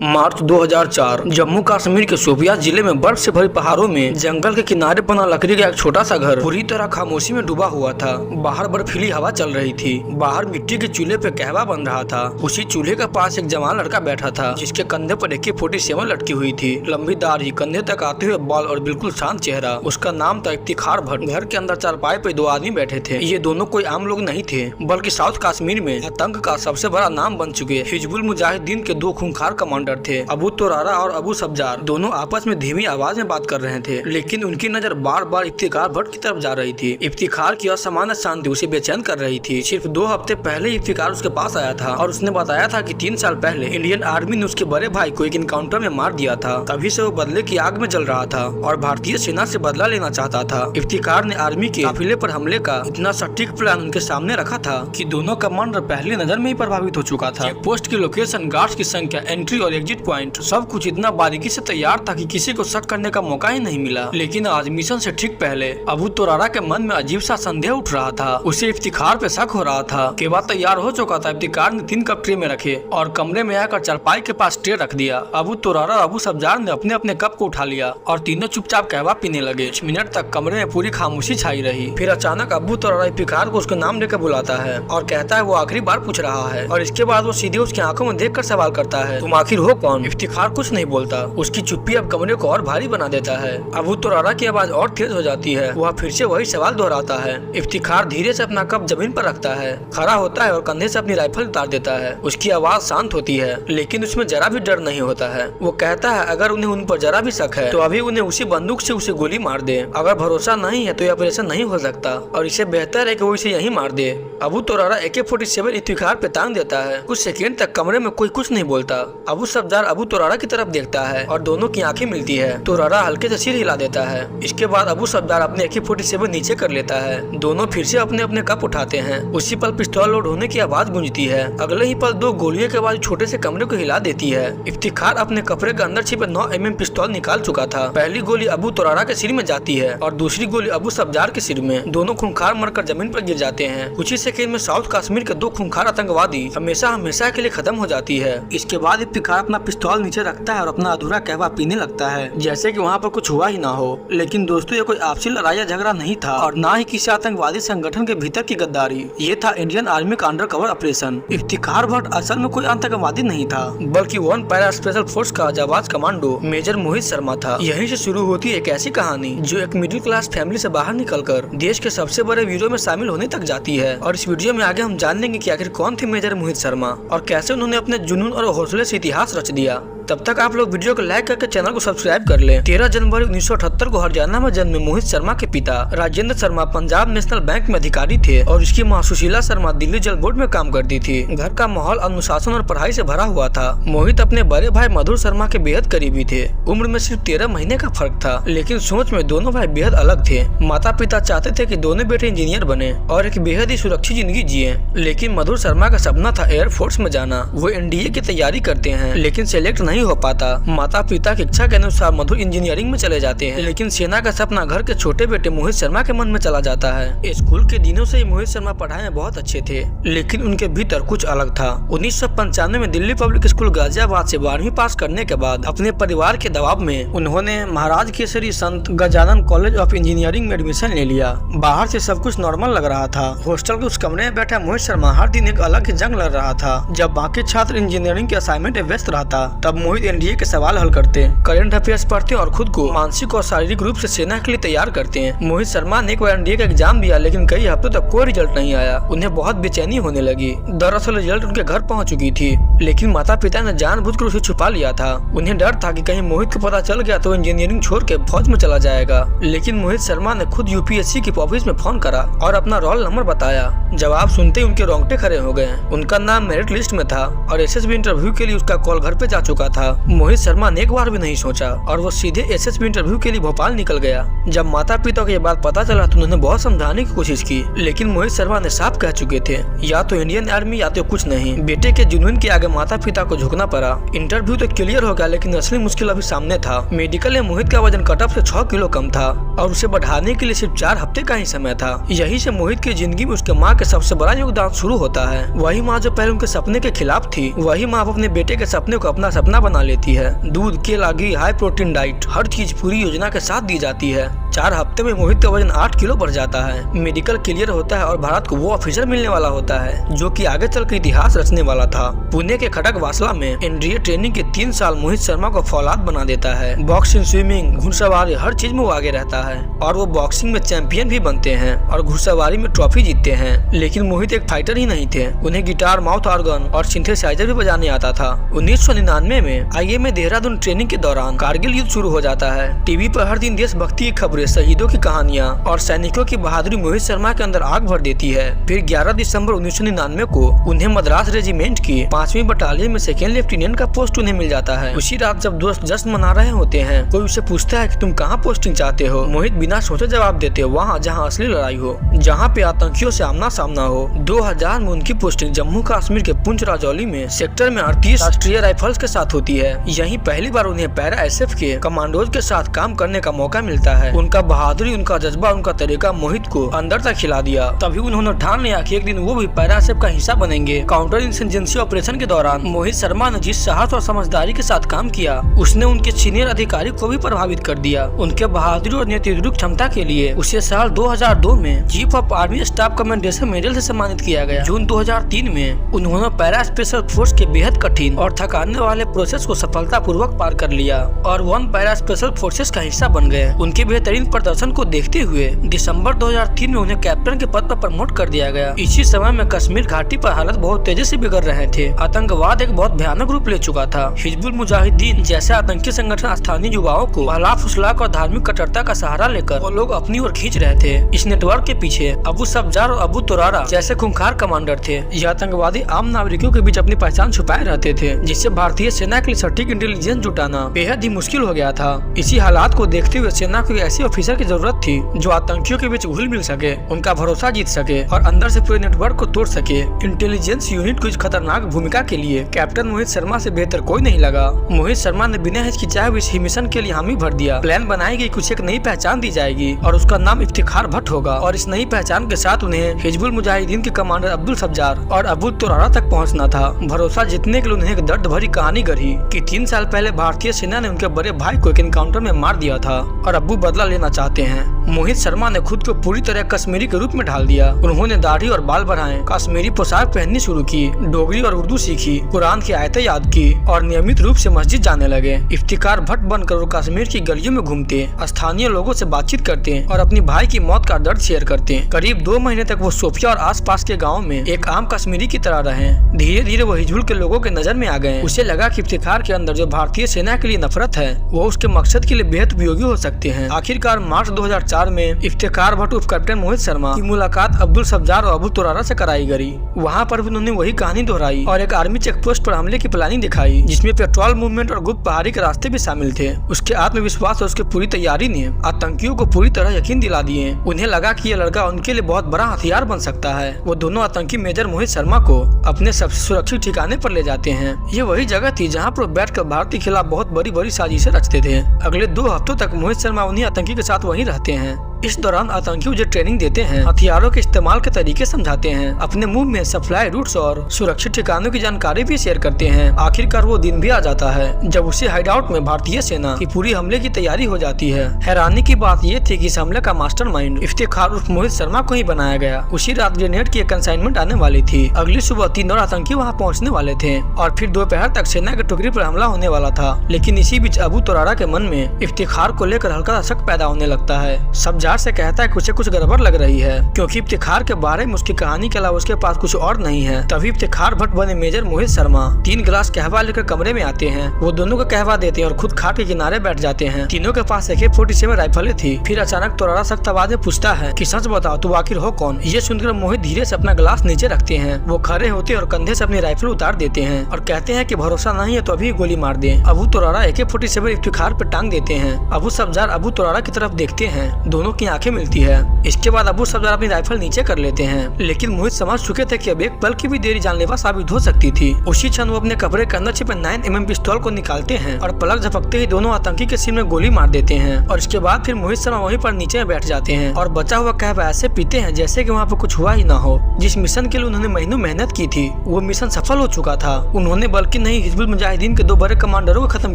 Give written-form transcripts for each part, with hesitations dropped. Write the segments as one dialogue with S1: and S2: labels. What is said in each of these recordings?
S1: मार्च 2004 जम्मू कश्मीर के शोपियां जिले में बर्फ से भरी पहाड़ों में जंगल के किनारे बना लकड़ी का एक छोटा सा घर पूरी तरह खामोशी में डूबा हुआ था। बाहर बर्फीली हवा चल रही थी। बाहर मिट्टी के चूल्हे पे कहवा बन रहा था। उसी चूल्हे के पास एक जवान लड़का बैठा था जिसके कंधे पर AK-47 लटकी हुई थी। लंबी दाढ़ी, कंधे तक आते हुए बाल और बिल्कुल शांत चेहरा। उसका नाम था इफ्तिखार भट्ट। घर के अंदर चारपाई पे दो आदमी बैठे थे। ये दोनों कोई आम लोग नहीं थे, बल्कि साउथ कश्मीर में आतंक का सबसे बड़ा नाम बन चुके हिजबुल मुजाहिदीन के दो खूंखार कमांडर थे, अबू तुरारा और अबू सब्जार। दोनों आपस में धीमी आवाज में बात कर रहे थे, लेकिन उनकी नजर बार बार इफ्तिखार भट्ट की तरफ जा रही थी। इफ्तिखार की असामान्य शांति उसे बेचैन कर रही थी। सिर्फ 2 हफ्ते पहले इफ्तिखार उसके पास आया था और उसने बताया था कि 3 साल पहले इंडियन आर्मी ने उसके बड़े भाई को एक इनकाउंटर में मार दिया था। तभी से वो बदले की आग में जल रहा था और भारतीय सेना से बदला लेना चाहता था। इफ्तिखार ने आर्मी के काफिले पर हमले का इतना सटीक प्लान उनके सामने रखा था कि दोनों कमांडर पहली नजर में ही प्रभावित हो चुका था। पोस्ट की लोकेशन, गार्ड्स की संख्या, एंट्री और एग्जिट पॉइंट, सब कुछ इतना बारीकी से तैयार था कि किसी को शक करने का मौका ही नहीं मिला। लेकिन आज मिशन से ठीक पहले अबू तुरारा के मन में अजीब सा संदेह उठ रहा था। उसे इफ्तिखार पे शक हो रहा था। केवल तैयार हो चुका था। इफ्तिखार ने 3 कप ट्रे में रखे और कमरे में आकर चारपाई के पास ट्रे रख दिया। अबू तुरारा और अबू सब्जार ने अपने अपने कप को उठा लिया और तीनों चुपचाप कहवा पीने लगे। 6 मिनट तक कमरे में पूरी खामोशी छाई रही। फिर अचानक अबू तुरारा इफ्तिखार को उसका नाम लेकर बुलाता है और कहता है वो आखिरी बार पूछ रहा है। और इसके बाद वो सीधे उसकी आंखों में देखकर सवाल करता है, तुम आखिर हो कौन? इफ्तिखार कुछ नहीं बोलता। उसकी चुप्पी अब कमरे को और भारी बना देता है। अबू तुरारा की आवाज और तेज हो जाती है। वह फिर से वही सवाल दोहराता है। इफ्तिखार धीरे से अपना कप जमीन पर रखता है, खड़ा होता है और कंधे से अपनी राइफल उतार देता है। उसकी आवाज शांत होती है, लेकिन उसमें जरा भी डर नहीं होता है। वो कहता है अगर उन्हें उन पर जरा भी शक है तो अभी उन्हें उसी बंदूक से उसे गोली मार दे। अगर भरोसा नहीं है तो ये ऑपरेशन नहीं हो सकता और इसे बेहतर है कि वो इसे यहीं मार दे। अबू तुरारा AK-47 इफ्तिखार पे तांग देता है। कुछ सेकंड तक कमरे में कोई कुछ नहीं बोलता। अबू सब्जार अबू तुरारा की तरफ देखता है और दोनों की आंखें मिलती है। तुरारा हल्के से सिर हिला देता है। इसके बाद अबू सब्जार अपने AK-47 नीचे कर लेता है। दोनों फिर से अपने अपने कप उठाते हैं। उसी पल पिस्तौल लोड होने की आवाज गूंजती है। अगले ही पल 2 गोलियों के आवाज छोटे से कमरे को हिला देती है। इफ्तिखार अपने कपड़े के अंदर छिपे 9 mm पिस्तौल निकाल चुका था। पहली गोली अबू तुरारा के सिर में जाती है और दूसरी गोली अबू सब्जार के सिर में। दोनों खूंखार मरकर जमीन पर गिर जाते हैं। कुछ ही सेकंड में साउथ कश्मीर के 2 खूंखार आतंकवादी हमेशा हमेशा के लिए खत्म हो जाती है। इसके बाद इफ्तिखार अपना पिस्तौल नीचे रखता है और अपना अधूरा कहवा पीने लगता है, जैसे कि वहाँ पर कुछ हुआ ही ना हो। लेकिन दोस्तों, ये कोई आपसी लड़ाई या झगड़ा नहीं था और ना ही किसी आतंकवादी संगठन के भीतर की गद्दारी। ये था इंडियन आर्मी का under cover operation. Iftikhar Bhatt असल में कोई आतंकवादी नहीं था, बल्कि 1 पैरा स्पेशल फोर्स का जाबाज कमांडो मेजर मोहित शर्मा था। यहीं से शुरू होती है एक ऐसी कहानी जो एक मिडिल क्लास फैमिली से बाहर निकलकर देश के सबसे बड़े वीरों में शामिल होने तक जाती है। और इस वीडियो में आगे हम जान लेंगे कि आखिर कौन थे मेजर मोहित शर्मा और कैसे उन्होंने अपने जुनून और हौसले से इतिहास रच दिया। तब तक आप लोग वीडियो को लाइक करके चैनल को सब्सक्राइब कर लें। 13 जनवरी 1978 को हरियाणा में जन्मे मोहित शर्मा के पिता राजेंद्र शर्मा पंजाब नेशनल बैंक में अधिकारी थे और उसकी मां सुशीला शर्मा दिल्ली जल बोर्ड में काम करती थी। घर का माहौल अनुशासन और पढ़ाई से भरा हुआ था। मोहित अपने बड़े भाई मधुर शर्मा के बेहद करीबी थे। उम्र में सिर्फ 13 महीने का फर्क था, लेकिन सोच में दोनों भाई बेहद अलग थे। माता पिता चाहते थे कि दोनों बेटे इंजीनियर बने और एक बेहद ही सुरक्षित जिंदगी जिए, लेकिन मधुर शर्मा का सपना था एयरफोर्स में जाना। वो NDA की तैयारी करते हैं, लेकिन सिलेक्ट नहीं हो पाता। माता पिता की इच्छा के अनुसार मधुर इंजीनियरिंग में चले जाते हैं, लेकिन सेना का सपना घर के छोटे बेटे मोहित शर्मा के मन में चला जाता है। स्कूल के दिनों से ही मोहित शर्मा पढ़ाई में बहुत अच्छे थे, लेकिन उनके भीतर कुछ अलग था। 1995 में दिल्ली पब्लिक स्कूल गाजियाबाद से 12वीं पास करने के बाद अपने परिवार के दबाव में उन्होंने महाराज केसरी संत गजानन कॉलेज ऑफ इंजीनियरिंग में एडमिशन ले लिया। बाहर से सब कुछ नॉर्मल लग रहा था। हॉस्टल के उस कमरे में बैठा मोहित शर्मा हर दिन एक अलग ही जंग लड़ रहा था। जब बाकी छात्र इंजीनियरिंग के असाइनमेंट में व्यस्त रहता, तब मोहित NDA के सवाल हल करते, करंट अफेयर्स पढ़ते और खुद को मानसिक और शारीरिक रूप से सेना के लिए तैयार करते हैं। मोहित शर्मा ने एक बार NDA का एग्जाम दिया, लेकिन कई हफ्तों तक कोई रिजल्ट नहीं आया। उन्हें बहुत बेचैनी होने लगी। दरअसल रिजल्ट उनके घर पहुंच चुकी थी, लेकिन माता पिता ने जानबूझकर उसे छुपा लिया था। उन्हें डर था कि कहीं मोहित को पता चल गया तो इंजीनियरिंग छोड़ के फौज में चला जाएगा। लेकिन मोहित शर्मा ने खुद UPSC की ऑफिस में फोन करा और अपना रोल नंबर बताया। जवाब सुनते ही उनके रोंगटे खड़े हो गए। उनका नाम मेरिट लिस्ट में था और SSB इंटरव्यू के लिए उसका कॉल घर पे जा चुका था। मोहित शर्मा ने एक बार भी नहीं सोचा और वो सीधे SSB इंटरव्यू के लिए भोपाल निकल गया। जब माता पिता को ये बात पता चला तो उन्होंने बहुत समझाने की कोशिश की, लेकिन मोहित शर्मा ने साफ कह चुके थे या तो इंडियन आर्मी या तो कुछ नहीं। बेटे के जुनून के आगे माता पिता को झुकना पड़ा। इंटरव्यू तो क्लियर हो गया, लेकिन असली मुश्किल अभी सामने था। मेडिकल में मोहित का वजन कट ऑफ से 6 किलो कम था और उसे बढ़ाने के लिए सिर्फ 4 हफ्ते का ही समय था। यही से मोहित की जिंदगी में उसके माँ के सबसे बड़ा योगदान शुरू होता है। वही माँ जो पहले उनके सपने के खिलाफ थी, वही माँ अपने बेटे के सपने को अपना सपना बना लेती है। दूध, केला, घी, हाई प्रोटीन डाइट, हर चीज पूरी योजना के साथ दी जाती है। 4 हफ्ते में मोहित का वजन 8 किलो बढ़ जाता है। मेडिकल क्लियर होता है और भारत को वो ऑफिसर मिलने वाला होता है जो कि आगे चलकर इतिहास रचने वाला था। पुणे के खड़गवासला में एनडीए ट्रेनिंग के 3 साल मोहित शर्मा को फौलाद बना देता है। बॉक्सिंग, स्विमिंग, घुड़सवारी, हर चीज में वो आगे रहता है और वो बॉक्सिंग में चैंपियन भी बनते हैं और घुड़सवारी में ट्रॉफी जीतते हैं। लेकिन मोहित एक फाइटर ही नहीं थे, उन्हें गिटार, माउथ ऑर्गन और सिंथेसाइजर भी बजाने आता था। 1999 में आईएमए देहरादून ट्रेनिंग के दौरान कारगिल युद्ध शुरू हो जाता है। टीवी पर हर दिन देशभक्ति की खबरें, शहीदों की कहानियां और सैनिकों की बहादुरी मोहित शर्मा के अंदर आग भर देती है। फिर 11 दिसंबर 1999 को उन्हें मद्रास रेजिमेंट की 5वीं बटालियन में सेकेंड लेफ्टिनेंट का पोस्ट उन्हें मिल जाता है। उसी रात जब दोस्त जश्न मना रहे होते हैं, कोई उसे पूछता है कि तुम कहाँ पोस्टिंग चाहते हो। मोहित बिना सोचे जवाब देते, वहाँ जहाँ असली लड़ाई हो, जहाँ पे आतंकियों से आमना सामना हो। 2000 में उनकी पोस्टिंग जम्मू कश्मीर के पुंछ राजौरी में सेक्टर में 38 राष्ट्रीय राइफल्स के साथ होती है। यहीं पहली बार उन्हें पैरा एसएफ के कमांडोज के साथ काम करने का मौका मिलता है। उनका बहादुरी, उनका जज्बा, उनका तरीका मोहित को अंदर तक खिला दिया। तभी उन्होंने ठान लिया कि एक दिन वो भी पैरा एसएफ का हिस्सा बनेंगे। काउंटर इंसर्जेंसी ऑपरेशन के दौरान मोहित शर्मा ने जिस साहस और समझदारी के साथ काम किया, उसने उनके सीनियर अधिकारी को भी प्रभावित कर दिया। उनके बहादुरी और नेतृत्व क्षमता के लिए उसे साल 2002 में chief of army staff commendation medal से सम्मानित किया गया। जून 2003 में उन्होंने पैरा स्पेशल फोर्स के बेहद कठिन और थकाने वाले प्रोसेस को सफलतापूर्वक पार कर लिया और 1 पैरा स्पेशल फोर्सेस का हिस्सा बन गए। उनके बेहतरीन प्रदर्शन को देखते हुए दिसंबर 2003 में उन्हें कैप्टन के पद पर प्रमोट कर दिया गया। इसी समय में कश्मीर घाटी पर हालत बहुत तेजी से बिगड़ रहे थे। आतंकवाद एक बहुत भयानक रूप ले चुका था। हिजबुल मुजाहिदीन जैसे आतंकी संगठन स्थानीय युवाओं को बहला फुसलाक और धार्मिक कट्टरता का सहारा लेकर वो लोग अपनी ओर खींच रहे थे। इस नेटवर्क के पीछे अबू सब्जार और अबू तुरारा जैसे खूंखार कमांडर थे। ये आतंकवादी आम नागरिकों के बीच अपनी पहचान छुपाए रहते थे, जिससे भारतीय सेना के लिए सटीक इंटेलिजेंस जुटाना बेहद ही मुश्किल हो गया था। इसी हालात को देखते हुए सेना को ऐसे ऑफिसर की जरूरत थी जो आतंकियों के बीच घुल मिल सके, उनका भरोसा जीत सके और अंदर से पूरे नेटवर्क को तोड़ सके। इंटेलिजेंस यूनिट को इस खतरनाक भूमिका के लिए कैप्टन मोहित शर्मा से बेहतर कोई नहीं लगा। मोहित शर्मा ने बिना हिचकिचाए हुए इस मिशन के लिए हामी भर दिया। प्लान बनाई गई, कुछ एक नई पहचान दी जाएगी और उसका नाम इफ्तिखार भट्ट होगा और इस नई पहचान के साथ उन्हें हिजबुल मुजाहिदीन के कमांडर अब्दुल सब्जार और अबू तुरारा तक पहुंचना था। भरोसा जीतने के लिए उन्हें एक दर्द भरी कहानी गढ़ी कि 3 साल पहले भारतीय सेना ने उनके बड़े भाई को एक एनकाउंटर में मार दिया था और अब्बू बदला लेना चाहते हैं। मोहित शर्मा ने खुद को पूरी तरह कश्मीरी के रूप में ढाल दिया। उन्होंने दाढ़ी और बाल बढ़ाए, कश्मीरी पोशाक पहननी शुरू की, डोगरी और उर्दू सीखी, कुरान की आयतें याद की और नियमित रूप से मस्जिद जाने लगे। इफ्तिखार भट्ट बनकर वो कश्मीर की गलियों में घूमते, स्थानीय लोगों से बातचीत करते और अपनी भाई की मौत का दर्द शेयर करते। करीब 2 महीने तक वो सोफिया और आसपास के गाँव में एक आम कश्मीरी की तरह रहे। धीरे धीरे वो हिजबुल के लोगों के नजर में आ गए। उसे लगा कि इफ्तिखार के अंदर जो भारतीय सेना के लिए नफरत है वो उसके मकसद के लिए बेहद उपयोगी हो सकते हैं। आखिरकार मार्च 2004 में इफ्तिखार भट्ट उर्फ कैप्टन मोहित शर्मा की मुलाकात अब्दुल सब्जार और अबू तुरारा से कराई गई। वहाँ पर उन्होंने वही कहानी दोहराई और एक आर्मी चेक पोस्ट पर हमले की प्लानिंग दिखाई, जिसमें पेट्रोल मूवमेंट और गुप्त पहाड़ी के रास्ते भी शामिल थे। उसके आत्मविश्वास और उसकी पूरी तैयारी ने आतंकियों को पूरी तरह यकीन दिला दिए। उन्हें लगा कि यह लड़का उनके लिए बहुत बड़ा हथियार बन सकता है। वो दोनों आतंकी मेजर मोहित शर्मा को अपने सबसे सुरक्षित ठिकाने पर ले जाते हैं। ये वही जगह थी जहाँ पर बैठकर भारत के खिलाफ बहुत बड़ी साजिशें रचते थे। अगले 2 हफ्तों तक मोहित शर्मा उन्हीं आतंकी के साथ वहीं रहते हैं। इस दौरान आतंकी उन्हें ट्रेनिंग देते हैं, हथियारों के इस्तेमाल के तरीके समझाते हैं, अपने मुंह में सप्लाई रूट्स और सुरक्षित ठिकानों की जानकारी भी शेयर करते हैं। आखिरकार वो दिन भी आ जाता है जब उसी हाइडआउट में भारतीय सेना की पूरी हमले की तैयारी हो जाती है। हैरानी की बात ये थी कि इस हमले का मास्टरमाइंड इफ्तिखार उर्फ मोहित शर्मा को ही बनाया गया। उसी रात ग्रेनेड की एक कंसाइनमेंट आने वाली थी। अगली सुबह 3 और आतंकी वहाँ पहुँचने वाले थे और फिर दोपहर तक सेना की टुकड़ी पर हमला होने वाला था। लेकिन इसी बीच अबू तुरारा के मन में इफ्तिखार को लेकर हल्का सा शक पैदा होने लगता है। सब्जार से कहता है कुछ गड़बड़ लग रही है, क्योंकि इफ्तिखार के बारे में उसकी कहानी के अलावा उसके पास कुछ और नहीं है। तभी इफ्तिखार भट्ट बने मेजर मोहित शर्मा 3 गिलास कहवा लेकर कमरे में आते हैं। वो दोनों को कहवा देते हैं और खुद खाट के किनारे बैठ जाते हैं। तीनों के पास AK-47 राइफलें थी। फिर अचानक तुरारा सख्त आवाज में पूछता है कि सच बताओ तू आखिर हो कौन। ये सुनकर मोहित धीरे से अपना गिलास नीचे रखते हैं। वो खड़े होते और कंधे से अपनी राइफल उतार देते हैं और कहते हैं कि भरोसा नहीं है तो अभी गोली मार दे। अबू तुरारा AK-47 इफ्तिखार पर टांग देते हैं। अबू सब्जार अबू तुरारा की तरफ देखते हैं। दोनों की की आंखें मिलती है। इसके बाद अबू सफदर अपनी राइफल नीचे कर लेते हैं, लेकिन मोहित समझ चुके थे कि अब एक पल की भी देरी जानलेवा साबित हो सकती थी। उसी क्षण वो अपने कपड़े के अंदर छिपे 9mm पिस्तौल को निकालते हैं और पलक झपकते ही दोनों आतंकी के सिर में गोली मार देते हैं। और इसके बाद फिर मोहित शर्मा वहीं पर नीचे में बैठ जाते हैं और बचा हुआ कहवा ऐसे पीते हैं जैसे कि वहाँ पर कुछ हुआ ही ना हो। जिस मिशन के लिए उन्होंने महीनों मेहनत की थी वो मिशन सफल हो चुका था। उन्होंने बल्कि नहीं हिजबुल मुजाहिदीन के 2 बड़े कमांडरों को खत्म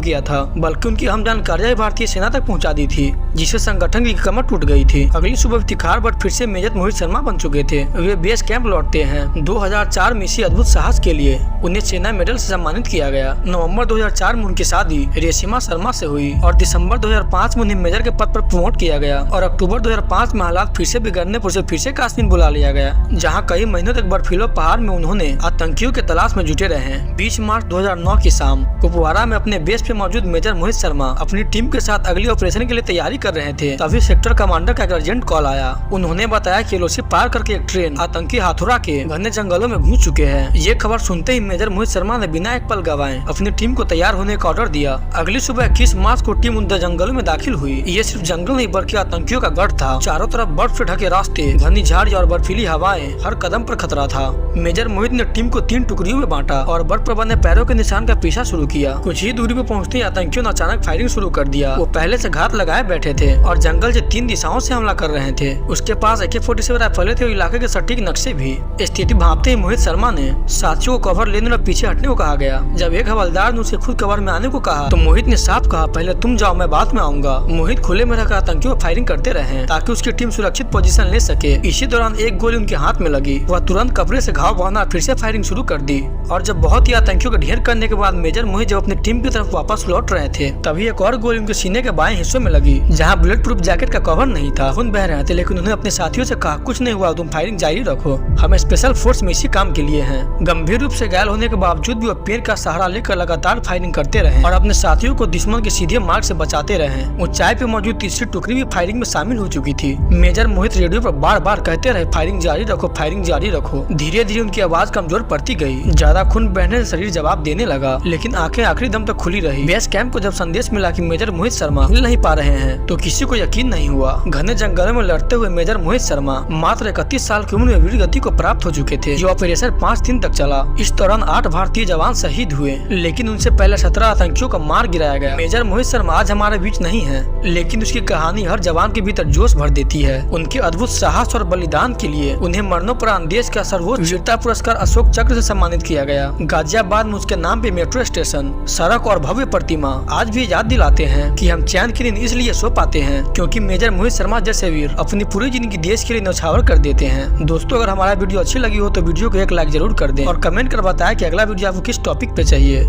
S1: किया था, बल्कि उनकी अहम जानकारियां भारतीय सेना तक पहुंचा दी थी, जिससे संगठन की कमर टूट गई थी। अगली सुबह इफ्तिखार भट्ट फिर से मेजर मोहित शर्मा बन चुके थे। वे बेस कैंप लौटते हैं। 2004 में इसी अद्भुत साहस के लिए उन्हें सेना मेडल से सम्मानित किया गया। नवंबर 2004 में उनकी शादी रेशिमा शर्मा से हुई और दिसंबर 2005 में उन्हें मेजर के पद पर प्रमोट किया गया। और अक्टूबर 2005 में हालात फिर से बिगड़ने पर उसे फिर से कश्मीर बुला लिया गया, जहाँ कई महीनों तक बर्फीले पहाड़ में उन्होंने आतंकियों के तलाश में जुटे रहे। 20 मार्च 2009 की शाम कुपवारा में अपने बेस पे मौजूद मेजर मोहित शर्मा अपनी टीम के साथ अगली ऑपरेशन के लिए तैयारी कर रहे थे। तभी सेक्टर कमांडर का एक अर्जेंट कॉल आया। उन्होंने बताया कि एलओसी पार करके एक ट्रेन आतंकी हाथुरा के घने जंगलों में घुस चुके हैं। ये खबर सुनते ही मेजर मोहित शर्मा ने बिना एक पल गवाए अपनी टीम को तैयार होने का ऑर्डर दिया। अगली सुबह 21 मार्च को टीम उन जंगलों में दाखिल हुई। ये सिर्फ जंगल नहीं बल्कि आतंकियों का गढ़ था। चारों तरफ बर्फ से ढके रास्ते, घनी झाड़ी और बर्फीली हवाएं, हर कदम पर खतरा था। मेजर मोहित ने टीम को 3 टुकड़ियों में बांटा और बर्फ पर बने पैरों के निशान का पीछा शुरू किया। कुछ ही दूरी पर पहुंचते ही आतंकियों ने अचानक फायरिंग शुरू कर दिया। वो पहले से घात लगाए बैठे थे और जंगल से 3 दिशाओं से हमला कर रहे थे। उसके पास AK-47 राइफलें थे और इलाके के सटीक नक्शे भी। स्थिति भांपते ही मोहित शर्मा ने साथियों को कवर लेने और पीछे हटने को कहा गया। जब एक हवलदार ने उसे खुद कवर में आने को कहा तो मोहित ने साफ कहा, पहले तुम जाओ, मैं बाद में आऊंगा। मोहित खुले में रहकर आतंकियों को फायरिंग करते रहे ताकि उसकी टीम सुरक्षित पोजीशन ले सके। इसी दौरान एक गोली उनके हाथ में लगी। वह तुरंत कपड़े से घाव बांधा फिर से फायरिंग शुरू कर दी। और जब बहुत ही आतंकियों को ढेर करने के बाद मेजर मोहित जब अपनी टीम की तरफ वापस लौट रहे थे तभी एक और गोली उनके सीने के बाएं हिस्सों में लगी, जहां बुलेट प्रूफ जैकेट का कवर नहीं था। खून बह रहे थे, लेकिन उन्होंने अपने साथियों से कहा, कुछ नहीं हुआ, तुम फायरिंग जारी रखो, हम स्पेशल फोर्स में इसी काम के लिए हैं। गंभीर रूप से घायल होने के बावजूद भी वो पेड़ का सहारा लेकर लगातार फायरिंग करते रहे और अपने साथियों को दुश्मन के सीधे मार्ग से बचाते रहे। ऊंचाई पे मौजूद तीसरी टुकड़ी भी फायरिंग में शामिल हो चुकी थी। मेजर मोहित रेडियो पर बार बार कहते रहे, फायरिंग जारी रखो, फायरिंग जारी रखो। धीरे धीरे उनकी आवाज कमजोर पड़ती गई। ज्यादा खून बहने से शरीर जवाब देने लगा, लेकिन आंखें आखिरी दम तक खुली रही। बेस कैंप को जब संदेश मिला कि मेजर मोहित शर्मा हिल नहीं पा रहे हैं तो किसी को यकीन नहीं हुआ। घने जंगलों में लड़ते हुए मेजर मोहित शर्मा मात्र 31 साल की उम्र में वीर गति को प्राप्त हो चुके थे। जो ऑपरेशन 5 दिन तक चला। इस दौरान 8 भारतीय जवान शहीद हुए, लेकिन उनसे पहले 17 आतंकियों को मार गिराया गया। मेजर मोहित शर्मा आज हमारे बीच नहीं है, लेकिन उसकी कहानी हर जवान के भीतर जोश भर देती है। उनके अद्भुत साहस और बलिदान के लिए उन्हें मरणोपरांत देश का सर्वोच्च वीरता पुरस्कार अशोक चक्र से सम्मानित किया गया। गाजियाबाद में उसके नाम पे मेट्रो स्टेशन, सड़क और भव्य प्रतिमा आज भी याद दिलाते हैं कि हम चैन की नींद इसलिए सो पाते हैं क्योंकि मेजर मोहित शर्मा जैसे वीर अपनी पूरी जिंदगी देश के लिए न्यौछावर कर देते हैं। दोस्तों, अगर हमारा वीडियो अच्छी लगी हो तो वीडियो को एक लाइक जरूर कर दें और कमेंट कर बताएं कि अगला वीडियो आपको किस टॉपिक पे चाहिए।